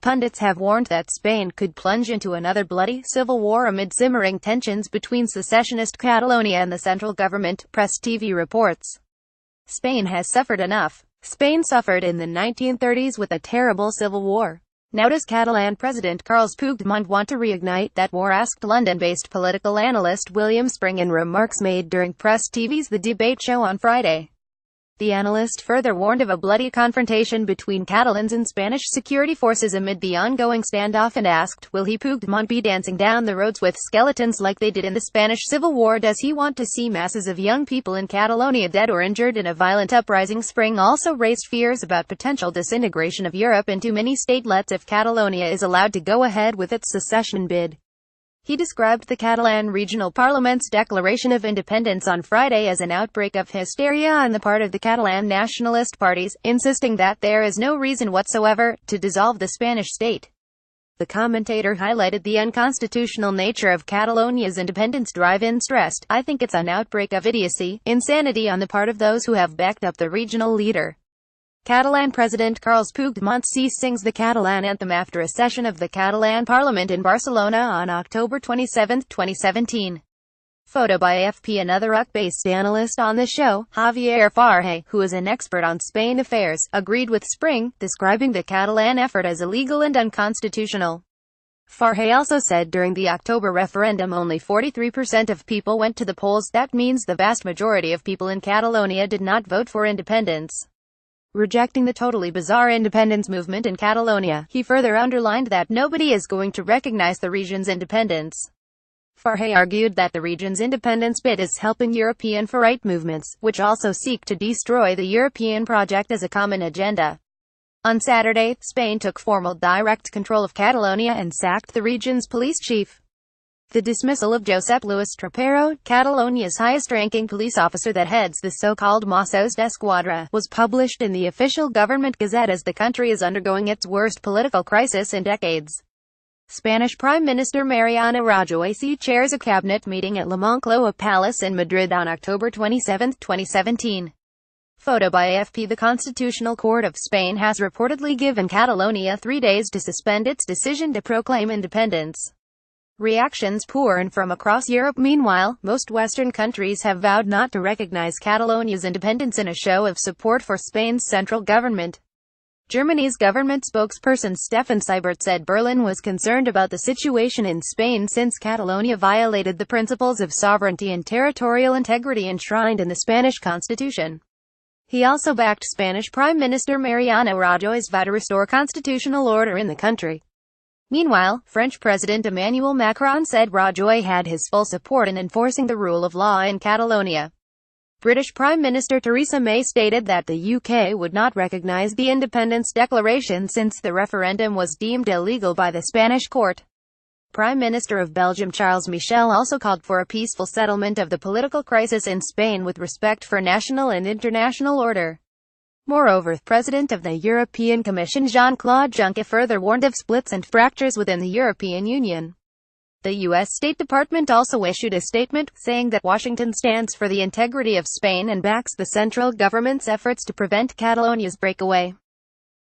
Pundits have warned that Spain could plunge into another bloody civil war amid simmering tensions between secessionist Catalonia and the central government, Presstv reports. Spain has suffered enough. Spain suffered in the 1930s with a terrible civil war. Now does Catalan President Carles Puigdemont want to reignite that war, asked London-based political analyst William Spring in remarks made during Presstv's The Debate show on Friday. The analyst further warned of a bloody confrontation between Catalans and Spanish security forces amid the ongoing standoff and asked, will Puigdemont be dancing down the roads with skeletons like they did in the Spanish Civil War? Does he want to see masses of young people in Catalonia dead or injured in a violent uprising? Spring also raised fears about potential disintegration of Europe into mini-statelets if Catalonia is allowed to go ahead with its secession bid. He described the Catalan Regional Parliament's declaration of independence on Friday as an outbreak of hysteria on the part of the Catalan nationalist parties, insisting that there is no reason whatsoever to dissolve the Spanish state. The commentator highlighted the unconstitutional nature of Catalonia's independence drive and stressed, I think it's an outbreak of idiocy, insanity on the part of those who have backed up the regional leader. Catalan President Carles Puigdemont sings the Catalan anthem after a session of the Catalan Parliament in Barcelona on October 27, 2017. Photo by AFP. Another UK-based analyst on the show, Javier Farré, who is an expert on Spain affairs, agreed with Spring, describing the Catalan effort as illegal and unconstitutional. Farré also said during the October referendum only 43% of people went to the polls. That means the vast majority of people in Catalonia did not vote for independence. Rejecting the totally bizarre independence movement in Catalonia, he further underlined that nobody is going to recognize the region's independence. Farré argued that the region's independence bid is helping European far-right movements, which also seek to destroy the European project as a common agenda. On Saturday, Spain took formal direct control of Catalonia and sacked the region's police chief. The dismissal of Josep Luis Trapero, Catalonia's highest-ranking police officer that heads the so-called Mossos d'Esquadra, was published in the official government gazette as the country is undergoing its worst political crisis in decades. Spanish Prime Minister Mariano Rajoy chairs a cabinet meeting at La Moncloa Palace in Madrid on October 27, 2017. Photo by AFP. The Constitutional Court of Spain has reportedly given Catalonia 3 days to suspend its decision to proclaim independence. Reactions pour in from across Europe. Meanwhile, most Western countries have vowed not to recognize Catalonia's independence in a show of support for Spain's central government. Germany's government spokesperson Stefan Seibert said Berlin was concerned about the situation in Spain since Catalonia violated the principles of sovereignty and territorial integrity enshrined in the Spanish constitution. He also backed Spanish Prime Minister Mariano Rajoy's vow to restore constitutional order in the country. Meanwhile, French President Emmanuel Macron said Rajoy had his full support in enforcing the rule of law in Catalonia. British Prime Minister Theresa May stated that the UK would not recognise the independence declaration since the referendum was deemed illegal by the Spanish court. Prime Minister of Belgium Charles Michel also called for a peaceful settlement of the political crisis in Spain with respect for national and international order. Moreover, President of the European Commission Jean-Claude Juncker further warned of splits and fractures within the European Union. The U.S. State Department also issued a statement, saying that Washington stands for the integrity of Spain and backs the central government's efforts to prevent Catalonia's breakaway.